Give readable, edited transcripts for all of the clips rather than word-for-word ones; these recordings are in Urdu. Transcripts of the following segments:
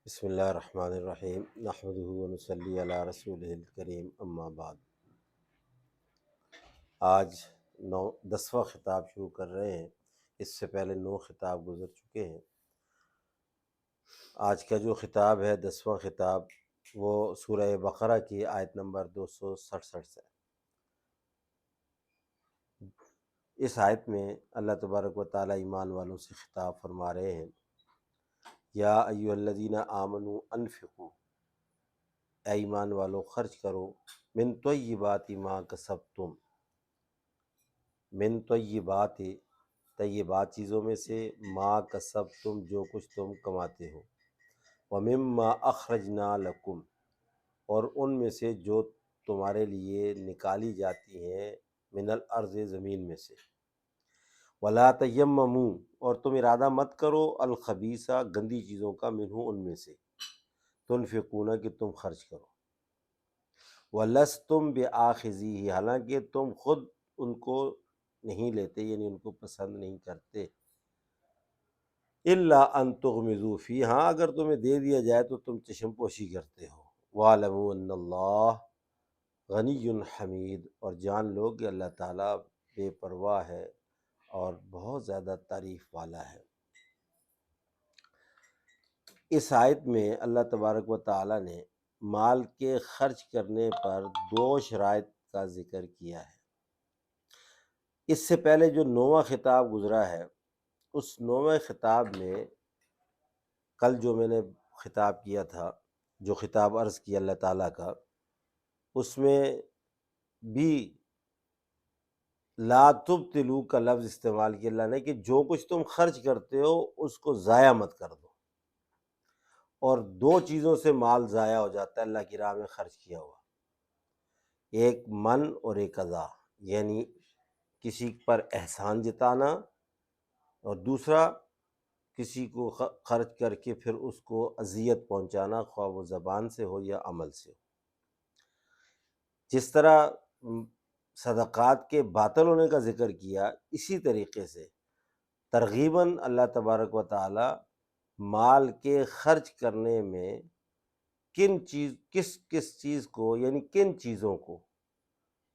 بسم اللہ الرحمن الرحیم نحمدہ ونصلی علی رسولہ الکریم اما بعد۔ آج 10واں خطاب شروع کر رہے ہیں۔ اس سے پہلے 9 خطاب گزر چکے ہیں۔ آج کا جو خطاب ہے 10واں خطاب وہ سورہ بقرہ کی آیت نمبر 267 سے۔ اس آیت میں اللہ تبارک و تعالی ایمان والوں سے خطاب فرما رہے ہیں، یا ایھا الذین آمنوا انفقوا، اے ایمان والو خرچ کرو، من طیبات ما کسبتم، من طیبات طیبات چیزوں میں سے، ما کسبتم جو کچھ تم کماتے ہو، ومما اخرجنا لکم اور ان میں سے جو تمہارے لیے نکالی جاتی ہیں، من الارض زمین میں سے، ولا تیمموا اور تم ارادہ مت کرو، الخبیثہ گندی چیزوں کا، منہ ان میں سے، تنفقون کہ تم خرچ کرو، وَلَسْتُمْ بِآخِذِيهِ حالانکہ تم خود ان کو نہیں لیتے، یعنی ان کو پسند نہیں کرتے، اِلَّا أَن تُغْمِضُوا فِيهِ ہاں اگر تمہیں دے دیا جائے تو تم چشم پوشی کرتے ہو، وَاعْلَمُوا أَنَّ اللَّهَ غَنِيٌّ حَمِيدٌ اور جان لو کہ اللہ تعالیٰ بے پرواہ ہے اور بہت زیادہ تعریف والا ہے۔ اس آیت میں اللہ تبارک و تعالیٰ نے مال کے خرچ کرنے پر 2 شرائط کا ذکر کیا ہے۔ اس سے پہلے جو 9واں خطاب گزرا ہے، اس 9ویں خطاب میں کل جو میں نے خطاب کیا تھا، جو خطاب عرض کیا اللہ تعالیٰ کا، اس میں بھی لا تبطلوا کا لفظ استعمال کیا اللہ نے کہ جو کچھ تم خرچ کرتے ہو اس کو ضائع مت کر دو، اور 2 چیزوں سے مال ضائع ہو جاتا ہے اللہ کی راہ میں خرچ کیا ہوا، ایک من اور ایک اذا، یعنی کسی پر احسان جتانا، اور دوسرا کسی کو خرچ کر کے پھر اس کو اذیت پہنچانا، خواہ وہ زبان سے ہو یا عمل سے ہو۔ جس طرح صدقات کے باطل ہونے کا ذکر کیا، اسی طریقے سے ترغیباً اللہ تبارک و تعالی مال کے خرچ کرنے میں کس چیز کو، یعنی کن چیزوں کو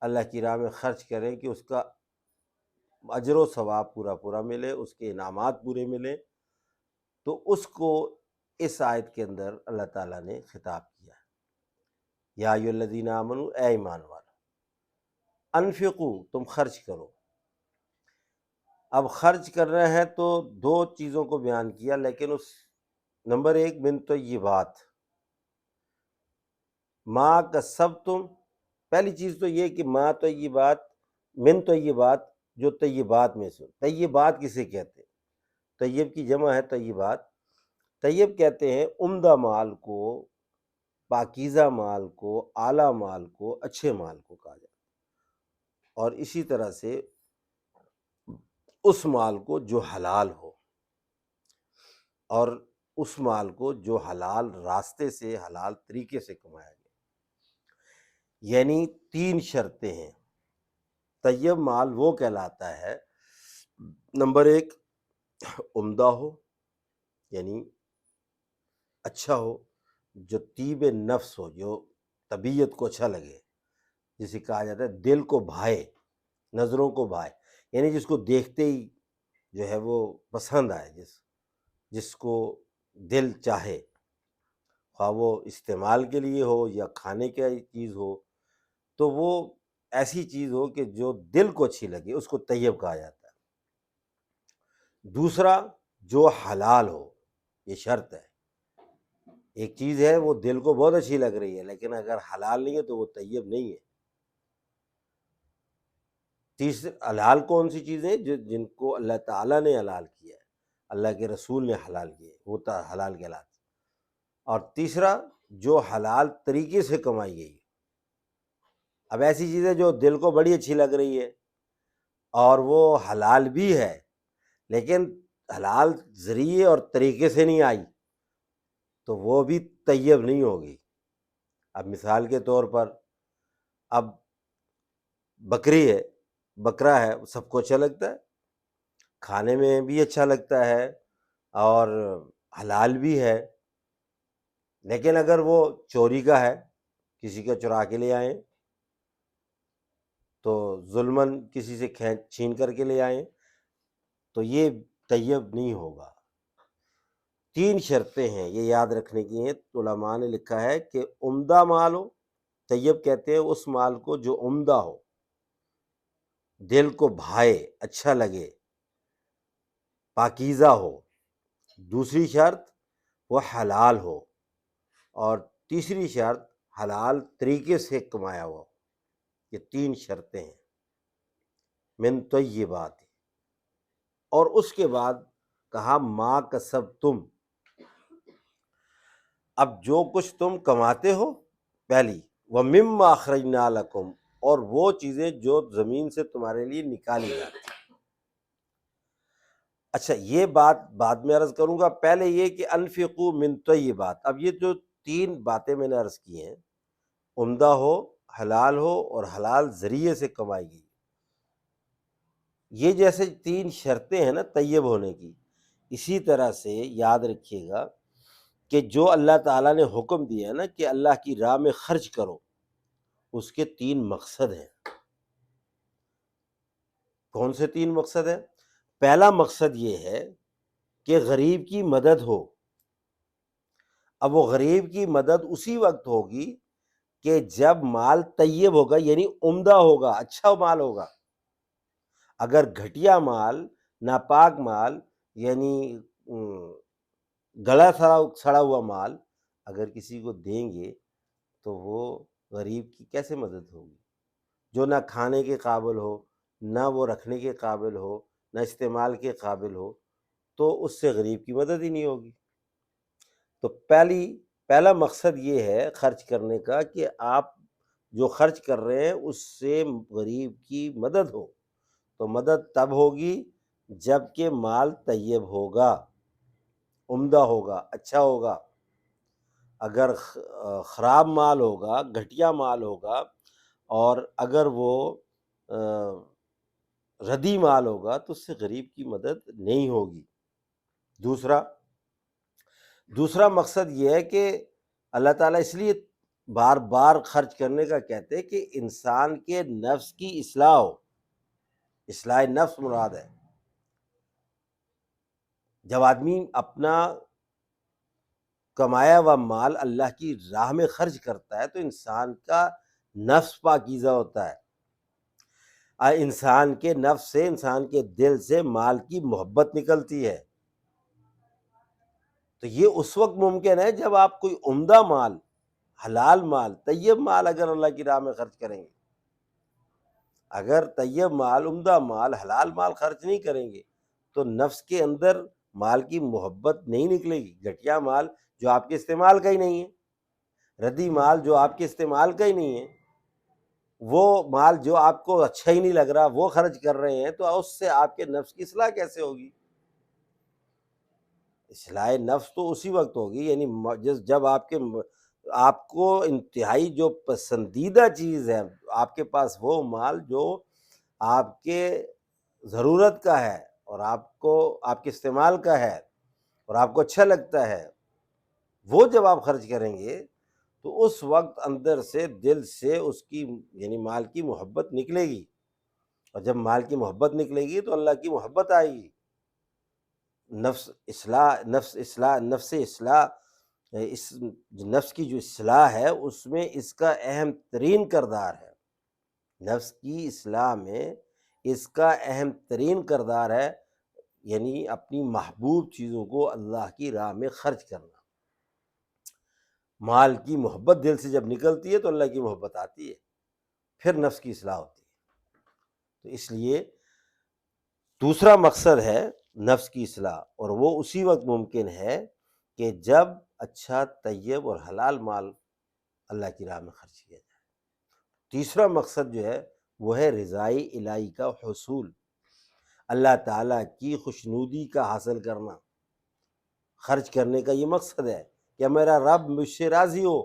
اللہ کی راہ میں خرچ کریں کہ اس کا اجر و ثواب پورا ملے، اس کے انعامات پورے ملے، تو اس کو اس آیت کے اندر اللہ تعالیٰ نے خطاب کیا ہے، یا ایھا الذین آمنوا اے ایمان والو، انفقوا تم خرچ کرو۔ اب خرچ کر رہے ہیں تو 2 چیزوں کو بیان کیا، لیکن اس نمبر 1 من طیبات ما کسبتم، پہلی چیز تو یہ کہ ما طیبات، من طیبات جو طیبات میں سے، طیبات کسے کہتے ہیں؟ طیب کی جمع ہے طیبات، طیب کہتے ہیں عمدہ مال کو، پاکیزہ مال کو، اعلیٰ مال کو، اچھے مال کو کہا جاتا ہے، اور اسی طرح سے اس مال کو جو حلال ہو، اور اس مال کو جو حلال راستے سے، حلال طریقے سے کمایا گیا، یعنی 3 شرطیں ہیں۔ طیب مال وہ کہلاتا ہے، نمبر 1 عمدہ ہو، یعنی اچھا ہو، جو طیب نفس ہو، جو طبیعت کو اچھا لگے، جسے کہا جاتا ہے دل کو بھائے، نظروں کو بھائے، یعنی جس کو دیکھتے ہی جو ہے وہ پسند آئے، جس کو دل چاہے، خواہ وہ استعمال کے لیے ہو یا کھانے کی چیز ہو، تو وہ ایسی چیز ہو کہ جو دل کو اچھی لگے، اس کو طیب کہا جاتا ہے۔ دوسرا جو حلال ہو، یہ شرط ہے، ایک چیز ہے وہ دل کو بہت اچھی لگ رہی ہے لیکن اگر حلال نہیں ہے تو وہ طیب نہیں ہے۔ تیسرے حلال کون سی چیزیں جن کو اللہ تعالیٰ نے حلال کیا ہے، اللہ کے رسول نے حلال کیے، وہ حلال کہلاتے۔ اور تیسرا جو حلال طریقے سے کمائی گئی۔ اب ایسی چیزیں جو دل کو بڑی اچھی لگ رہی ہے اور وہ حلال بھی ہے لیکن حلال ذریعے اور طریقے سے نہیں آئی تو وہ بھی طیب نہیں ہوگی۔ اب مثال کے طور پر، اب بکری ہے، بکرا ہے، سب کو اچھا لگتا ہے، کھانے میں بھی اچھا لگتا ہے اور حلال بھی ہے، لیکن اگر وہ چوری کا ہے، کسی کا چرا کے لے آئیں، تو ظلماً کسی سے چھین کر کے لے آئیں، تو یہ طیب نہیں ہوگا۔ 3 شرطیں ہیں، یہ یاد رکھنے کی ہیں۔ علماء نے لکھا ہے کہ عمدہ مال ہو، طیب کہتے ہیں اس مال کو جو عمدہ ہو، دل کو بھائے، اچھا لگے، پاکیزہ ہو۔ دوسری شرط وہ حلال ہو، اور تیسری شرط حلال طریقے سے کمایا ہوا ہو۔ یہ 3 شرطیں ہیں من طیبات۔ اور اس کے بعد کہا ما کسبتم، اب جو کچھ تم کماتے ہو، پہلی وَمِمَّا أَخْرَجْنَا لَكُمْ، اور وہ چیزیں جو زمین سے تمہارے لیے نکالی جاتی ہیں۔ اچھا، یہ بات بعد میں عرض کروں گا، پہلے یہ کہ انفقوا من طیبات۔ اب یہ جو 3 باتیں میں نے عرض کی ہیں، عمدہ ہو، حلال ہو، اور حلال ذریعے سے کمائی گئی، یہ جیسے 3 شرطیں ہیں نا طیب ہونے کی، اسی طرح سے یاد رکھیے گا کہ جو اللہ تعالیٰ نے حکم دیا ہے نا کہ اللہ کی راہ میں خرچ کرو، اس کے 3 مقصد ہیں۔ کون سے 3 مقصد ہیں؟ پہلا مقصد یہ ہے کہ غریب کی مدد ہو۔ اب وہ غریب کی مدد اسی وقت ہوگی کہ جب مال طیب ہوگا، یعنی عمدہ ہوگا، اچھا مال ہوگا۔ اگر گھٹیا مال، ناپاک مال، یعنی گلا سڑا ہوا مال اگر کسی کو دیں گے تو وہ غریب کی کیسے مدد ہوگی؟ جو نہ کھانے کے قابل ہو، نہ وہ رکھنے کے قابل ہو، نہ استعمال کے قابل ہو، تو اس سے غریب کی مدد ہی نہیں ہوگی۔ تو پہلا مقصد یہ ہے خرچ کرنے کا کہ آپ جو خرچ کر رہے ہیں اس سے غریب کی مدد ہو۔ تو مدد تب ہوگی جب کہ مال طیب ہوگا، عمدہ ہوگا، اچھا ہوگا۔ اگر خراب مال ہوگا، گھٹیا مال ہوگا، اور اگر وہ ردی مال ہوگا تو اس سے غریب کی مدد نہیں ہوگی۔ دوسرا مقصد یہ ہے کہ اللہ تعالیٰ اس لیے بار بار خرچ کرنے کا کہتے ہیں کہ انسان کے نفس کی اصلاح ہو۔ اصلاح نفس مراد ہے۔ جب آدمی اپنا کمایا ہوا مال اللہ کی راہ میں خرچ کرتا ہے تو انسان کا نفس پاکیزہ ہوتا ہے، انسان کے نفس سے، انسان کے دل سے مال کی محبت نکلتی ہے۔ تو یہ اس وقت ممکن ہے جب آپ کوئی عمدہ مال، حلال مال، طیب مال اگر اللہ کی راہ میں خرچ کریں گے۔ اگر طیب مال، عمدہ مال، حلال مال خرچ نہیں کریں گے تو نفس کے اندر مال کی محبت نہیں نکلے گی۔ گھٹیا مال جو آپ کے استعمال کا ہی نہیں ہے، ردی مال جو آپ کے استعمال کا ہی نہیں ہے، وہ مال جو آپ کو اچھا ہی نہیں لگ رہا وہ خرچ کر رہے ہیں، تو اس سے آپ کے نفس کی اصلاح کیسے ہوگی؟ اصلاح نفس تو اسی وقت ہوگی، یعنی جب آپ کو انتہائی جو پسندیدہ چیز ہے آپ کے پاس، وہ مال جو آپ کے ضرورت کا ہے اور آپ کے استعمال کا ہے اور آپ کو اچھا لگتا ہے، وہ جب آپ خرچ کریں گے تو اس وقت اندر سے، دل سے اس کی، یعنی مال کی محبت نکلے گی، اور جب مال کی محبت نکلے گی تو اللہ کی محبت آئے گی۔ نفس اصلاح، اس نفس کی جو اصلاح ہے اس میں اس کا اہم ترین کردار ہے۔ نفس کی اصلاح میں اس کا اہم ترین کردار ہے، یعنی اپنی محبوب چیزوں کو اللہ کی راہ میں خرچ کرنا۔ مال کی محبت دل سے جب نکلتی ہے تو اللہ کی محبت آتی ہے، پھر نفس کی اصلاح ہوتی ہے۔ تو اس لیے دوسرا مقصد ہے نفس کی اصلاح، اور وہ اسی وقت ممکن ہے کہ جب اچھا، طیب اور حلال مال اللہ کی راہ میں خرچ کیا جائے۔ تیسرا مقصد جو ہے وہ ہے رضائی الہی کا حصول، اللہ تعالیٰ کی خوشنودی کا حاصل کرنا۔ خرچ کرنے کا یہ مقصد ہے کہ میرا رب مجھ سے راضی ہو۔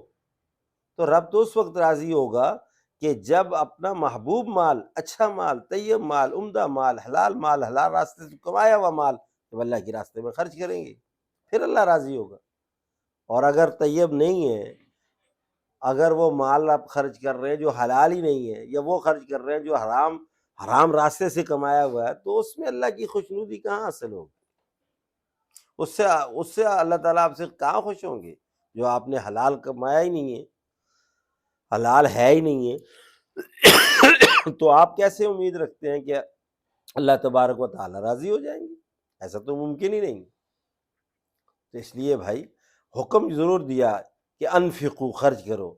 تو رب تو اس وقت راضی ہوگا کہ جب اپنا محبوب مال، اچھا مال، طیب مال، عمدہ مال، حلال راستے سے کمایا ہوا مال جب اللہ کے راستے میں خرچ کریں گے، پھر اللہ راضی ہوگا۔ اور اگر طیب نہیں ہے، اگر وہ مال آپ خرچ کر رہے ہیں جو حلال ہی نہیں ہے، یا وہ خرچ کر رہے ہیں جو حرام راستے سے کمایا ہوا ہے، تو اس میں اللہ کی خوشنودی کہاں حاصل ہوگی؟ اس سے اللہ تعالیٰ آپ سے کہاں خوش ہوں گے؟ جو آپ نے حلال کمایا ہی نہیں ہے، حلال ہے ہی نہیں ہے، تو آپ کیسے امید رکھتے ہیں کہ اللہ تبارک و تعالیٰ راضی ہو جائیں گے؟ ایسا تو ممکن ہی نہیں۔ تو اس لیے بھائی حکم ضرور دیا کہ انفقو، خرچ کرو،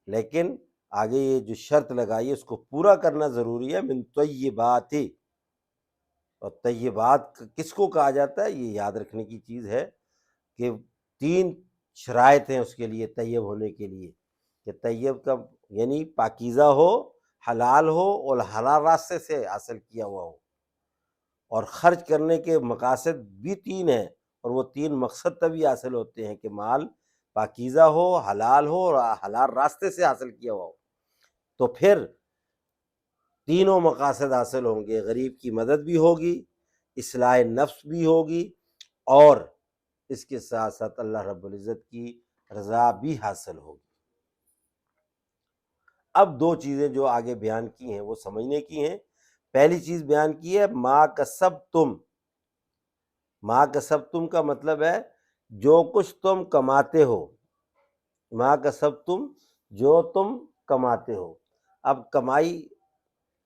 لیکن آگے یہ جو شرط لگائی ہے اس کو پورا کرنا ضروری ہے، من طیبات۔ اور طیبات کس کو کہا جاتا ہے؟ یہ یاد رکھنے کی چیز ہے کہ 3 شرائط ہیں اس کے لیے، طیب ہونے کے لیے، کہ طیب کا یعنی پاکیزہ ہو، حلال ہو، اور حلال راستے سے حاصل کیا ہوا ہو۔ اور خرچ کرنے کے مقاصد بھی 3 ہیں، اور وہ 3 مقصد تبھی حاصل ہوتے ہیں کہ مال پاکیزہ ہو، حلال ہو، اور حلال راستے سے حاصل کیا ہوا ہو۔ تو پھر تینوں مقاصد حاصل ہوں گے، غریب کی مدد بھی ہوگی، اصلاح نفس بھی ہوگی، اور اس کے ساتھ ساتھ اللہ رب العزت کی رضا بھی حاصل ہوگی۔ اب 2 چیزیں جو آگے بیان کی ہیں وہ سمجھنے کی ہیں۔ پہلی چیز بیان کی ہے ما کسبتم۔ ما کسبتم کا مطلب ہے جو کچھ تم کماتے ہو، ما کسبتم جو تم کماتے ہو۔ اب کمائی،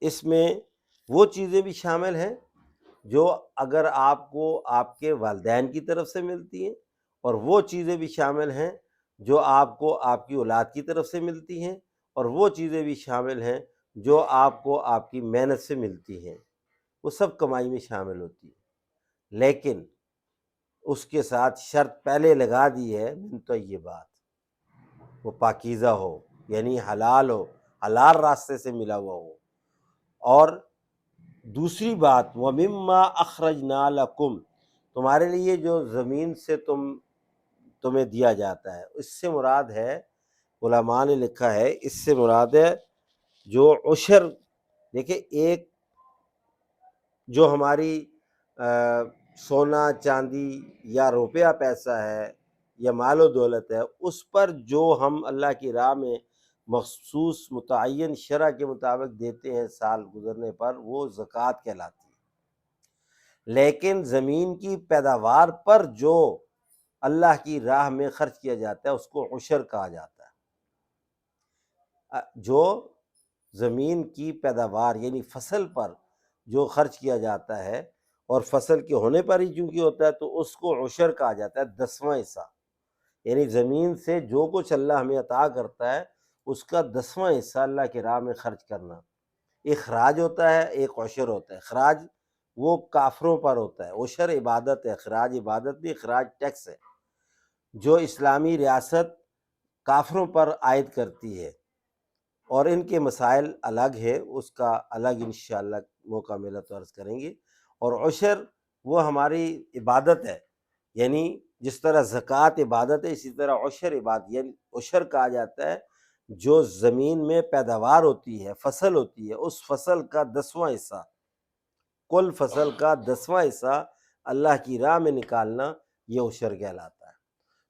اس میں وہ چیزیں بھی شامل ہیں جو اگر آپ کو آپ کے والدین کی طرف سے ملتی ہیں، اور وہ چیزیں بھی شامل ہیں جو آپ کو آپ کی اولاد کی طرف سے ملتی ہیں، اور وہ چیزیں بھی شامل ہیں جو آپ کو آپ کی محنت سے ملتی ہیں، وہ سب کمائی میں شامل ہوتی ہے۔ لیکن اس کے ساتھ شرط پہلے لگا دی ہے، من طیبات، وہ پاکیزہ ہو، یعنی حلال ہو، حلال راستے سے ملا ہوا ہو۔ اور دوسری بات وَمِمَّا أَخْرَجْنَا لَكُمْ، تمہارے لیے جو زمین سے تمہیں دیا جاتا ہے، اس سے مراد ہے، علماء نے لکھا ہے اس سے مراد ہے جو عشر۔ دیکھیں، ایک جو ہماری سونا چاندی یا روپیہ پیسہ ہے یا مال و دولت ہے، اس پر جو ہم اللہ کی راہ میں مخصوص متعین شرع کے مطابق دیتے ہیں سال گزرنے پر، وہ زکوٰۃ کہلاتی ہے۔ لیکن زمین کی پیداوار پر جو اللہ کی راہ میں خرچ کیا جاتا ہے اس کو عشر کہا جاتا ہے۔ جو زمین کی پیداوار یعنی فصل پر جو خرچ کیا جاتا ہے، اور فصل کے ہونے پر ہی چونکہ ہوتا ہے، تو اس کو عشر کہا جاتا ہے، 10واں حصہ۔ یعنی زمین سے جو کچھ اللہ ہمیں عطا کرتا ہے اس کا 10واں حصہ اللہ کی راہ میں خرچ کرنا۔ ایک خراج ہوتا ہے، ایک عشر ہوتا ہے۔ خراج وہ کافروں پر ہوتا ہے، عشر عبادت ہے، خراج عبادت نہیں، خراج ٹیکس ہے جو اسلامی ریاست کافروں پر عائد کرتی ہے، اور ان کے مسائل الگ ہے، اس کا الگ انشاءاللہ موقع ملا تو عرض کریں گے۔ اور عشر وہ ہماری عبادت ہے، یعنی جس طرح زکوٰۃ عبادت ہے، اسی طرح عشر عبادت، یعنی عشر کہا جاتا ہے جو زمین میں پیداوار ہوتی ہے، فصل ہوتی ہے، اس فصل کا 10واں حصہ، کل فصل کا 10واں حصہ اللہ کی راہ میں نکالنا، یہ عشر کہلاتا ہے۔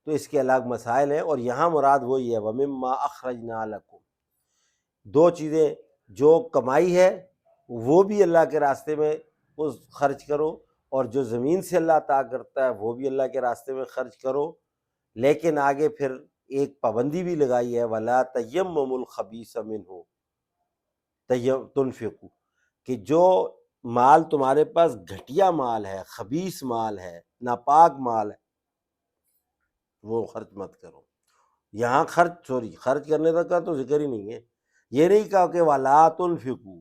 تو اس کے الگ مسائل ہیں، اور یہاں مراد وہی ہے وَمِمَّا أَخْرَجْنَا لَكُمْ۔ 2 چیزیں، جو کمائی ہے وہ بھی اللہ کے راستے میں اس خرچ کرو، اور جو زمین سے اللہ عطا کرتا ہے وہ بھی اللہ کے راستے میں خرچ کرو۔ لیکن آگے پھر ایک پابندی بھی لگائی ہے وَلَا تَيَمَّمُوا الْخَبِيثَ مِنْهُ تُنْفِقُوا، کہ جو مال تمہارے پاس گھٹیا مال ہے، خبیث مال ہے، ناپاک مال ہے، وہ خرچ مت کرو۔ یہاں خرچ کرنے تک کا تو ذکر ہی نہیں ہے۔ یہ نہیں کہا کہ وَلَا تُنْفِقُوا،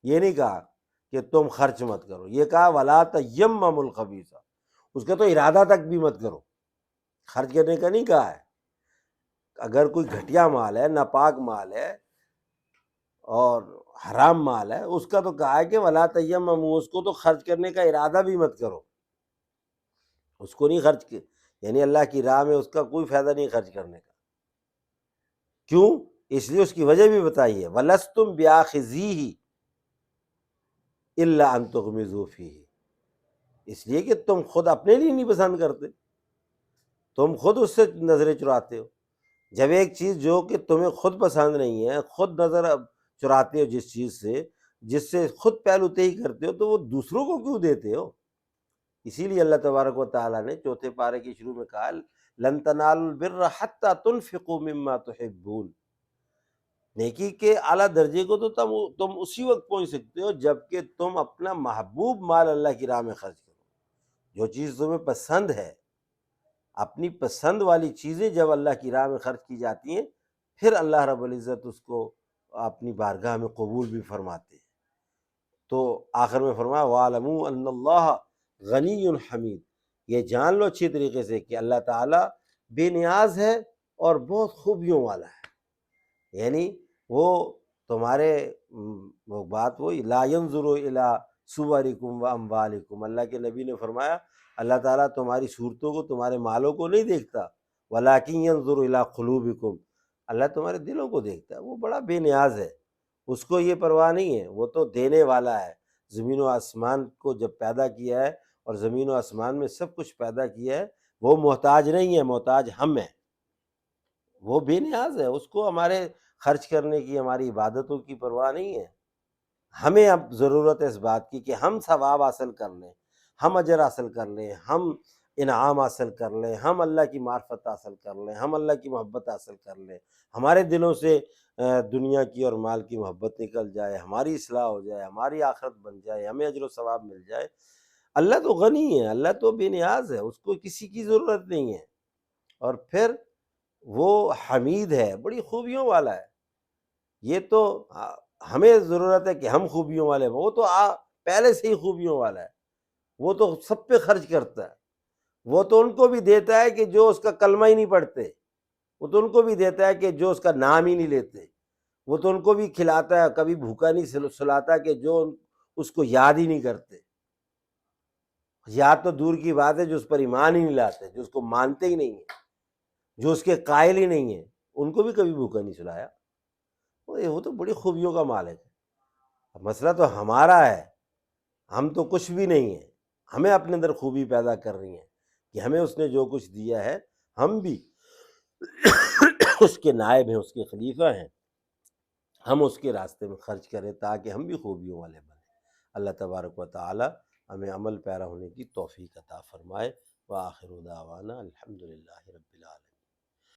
یہ نہیں کہا کہ تم خرچ مت کرو، یہ کہا وَلَا تَيَمَّمُوا الْخَبِيثَ، اس کا تو ارادہ تک بھی مت کرو، خرچ کرنے کا نہیں کہا ہے۔ اگر کوئی گھٹیا مال ہے، ناپاک مال ہے اور حرام مال ہے، اس کا تو کہا ہے کہ وَلَا تَيَمَّمُوا، اس کو تو خرچ کرنے کا ارادہ بھی مت کرو، اس کو نہیں خرچ یعنی اللہ کی راہ میں اس کا کوئی فائدہ نہیں خرچ کرنے کا۔ کیوں؟ اس لیے اس کی وجہ بھی بتائی ہے وَلَسْتُمْ بِآخِذِيهِ إِلَّا أَن تُغْمِضُوا فِيهِ، اس لیے کہ تم خود اپنے لیے نہیں پسند کرتے، تم خود اس سے نظریں چراتے ہو. جب ایک چیز جو کہ تمہیں خود پسند نہیں ہے، خود نظر چراتے ہو جس چیز سے، جس سے خود پہلو تہی کرتے ہو، تو وہ دوسروں کو کیوں دیتے ہو؟ اسی لیے اللہ تبارک و تعالیٰ نے چوتھے پارے کے شروع میں کہا لن تنالوا البر حتی تنفقوا مما تحبون. نیکی کے اعلیٰ درجے کو تو تم اسی وقت پہنچ سکتے ہو جب کہ تم اپنا محبوب مال اللہ کی راہ میں خرچ کرو. جو چیز تمہیں پسند ہے، اپنی پسند والی چیزیں جب اللہ کی راہ میں خرچ کی جاتی ہیں، پھر اللہ رب العزت اس کو اپنی بارگاہ میں قبول بھی فرماتے ہیں. تو آخر میں فرمایا وَاعْلَمُوا أَنَّ اللَّهَ غَنِيٌّ حَمِيدٌ. یہ جان لو اچھی طریقے سے کہ اللہ تعالیٰ بے نیاز ہے اور بہت خوبیوں والا ہے. یعنی وہ تمہارے وہ بات وہی لا ينظر الى صورکم واموالکم. اللہ کے نبی نے فرمایا اللہ تعالیٰ تمہاری صورتوں کو، تمہارے مالوں کو نہیں دیکھتا، ولکن ينظر الى قلوبکم. اللہ تمہارے دلوں کو دیکھتا ہے. وہ بڑا بے نیاز ہے، اس کو یہ پرواہ نہیں ہے، وہ تو دینے والا ہے. زمین و آسمان کو جب پیدا کیا ہے اور زمین و آسمان میں سب کچھ پیدا کیا ہے، وہ محتاج نہیں ہے، محتاج ہم ہیں. وہ بے نیاز ہے، اس کو ہمارے خرچ کرنے کی، ہماری عبادتوں کی پرواہ نہیں ہے. ہمیں اب ضرورت ہے اس بات کی کہ ہم ثواب حاصل کر لیں، ہم اجر حاصل کر لیں، ہم انعام حاصل کر لیں، ہم اللہ کی معرفت حاصل کر لیں، ہم اللہ کی محبت حاصل کر لیں، ہمارے دلوں سے دنیا کی اور مال کی محبت نکل جائے، ہماری اصلاح ہو جائے، ہماری آخرت بن جائے، ہمیں اجر و ثواب مل جائے. اللہ تو غنی ہے، اللہ تو بے نیاز ہے، اس کو کسی کی ضرورت نہیں ہے. اور پھر وہ حمید ہے، بڑی خوبیوں والا ہے. یہ تو ہمیں ضرورت ہے کہ ہم خوبیوں والے ہیں، وہ تو پہلے سے ہی خوبیوں والا ہے. وہ تو سب پہ خرچ کرتا ہے. وہ تو ان کو بھی دیتا ہے کہ جو اس کا کلمہ ہی نہیں پڑھتے، وہ تو ان کو بھی دیتا ہے کہ جو اس کا نام ہی نہیں لیتے. وہ تو ان کو بھی کھلاتا ہے، کبھی بھوکا نہیں سلاتا کہ جو اس کو یاد ہی نہیں کرتے. یاد تو دور کی بات ہے، جو اس پر ایمان ہی نہیں لاتے، جو اس کو مانتے ہی نہیں ہیں، جو اس کے قائل ہی نہیں ہیں، ان کو بھی کبھی بھوکا نہیں سلایا. وہ تو بڑی خوبیوں کا مالک ہے. مسئلہ تو ہمارا ہے، ہم تو کچھ بھی نہیں ہیں. ہمیں اپنے اندر خوبی پیدا کرنی ہے کہ ہمیں اس نے جو کچھ دیا ہے، ہم بھی اس کے نائب ہیں، اس کے خلیفہ ہیں. ہم اس کے راستے میں خرچ کریں تاکہ ہم بھی خوبیوں والے بنیں. اللہ تبارک و تعالی ہمیں عمل پیرا ہونے کی توفیق عطا فرمائے. وآخر دعوانا الحمدللہ رب العالمین.